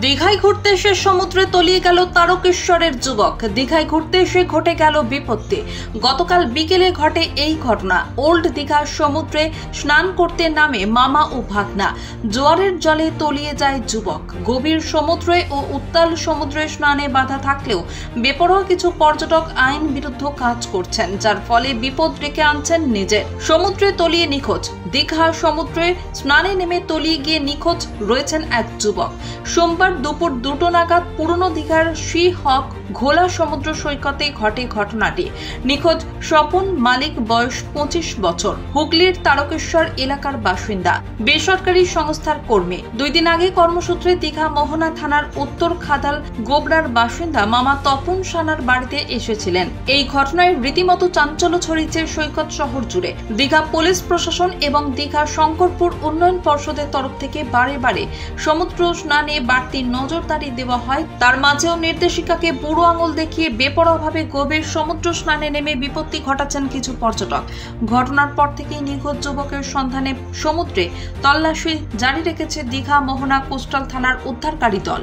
দীঘায় ঘুরতে এসে সমুদ্রে তলিয়ে গেল তারকেশ্বরের যুবক। দীঘায় ঘুরতে এসে ঘটে গেল বিপত্তি। গতকাল বিকেলে ঘটে এই ঘটনা। ওল্ড দীঘার সমুদ্রে স্নান করতে নামে মামা ও ভাগনা। জোয়ারের জলে তলিয়ে যায় যুবক। গভীর সমুদ্রে ও উত্তাল সমুদ্রে স্নানে বাধা থাকলেও বেপরোয়া কিছু পর্যটক আইন বিরুদ্ধ কাজ করছেন, যার ফলে বিপদ ডেকে আনছেন নিজের। সমুদ্রে তলিয়ে নিখোঁজ। দীঘা সমুদ্রে স্নানে নেমে তলিয়ে গিয়ে নিখোঁজ রয়েছেন এক যুবক। সোমবার দুপুর 2টো নাগাদ পুরনো দীঘার সি হক ঘোলা সমুদ্র সৈকতে ঘটে ঘটনাটি। নিখোঁজ স্বপন মালিক, বয়স 25 বছর, হুগলির তারকেশ্বর এলাকার বাসিন্দা, বেসরকারি সংস্থার কর্মী। 2 দিন আগে কর্মসূত্রে দীঘা মোহনা থানার উত্তর খাদাল গোবরার বাসিন্দা মামা তপন সানার বাড়িতে এসেছিলেন। এই ঘটনায় রীতিমতো চাঞ্চল্য ছড়িয়েছে সৈকত শহর জুড়ে। দীঘা পুলিশ প্রশাসন এবং দীঘা শঙ্করপুর উন্নয়ন পর্ষদের তরফ থেকে বারে বারে সমুদ্র স্নানে বাড়তি নজরদারি দেওয়া হয়। তার মাঝেও নির্দেশিকাকে বুড়ো আঙুল দেখিয়ে বেপরোয়াভাবে গভীর সমুদ্র স্নানে নেমে বিপত্তি ঘটাচ্ছেন কিছু পর্যটক। ঘটনার পর থেকেই নিখোঁজ যুবকের সন্ধানে সমুদ্রে তল্লাশি জারি রেখেছে দীঘা মোহনা কোস্টাল থানার উদ্ধারকারী দল।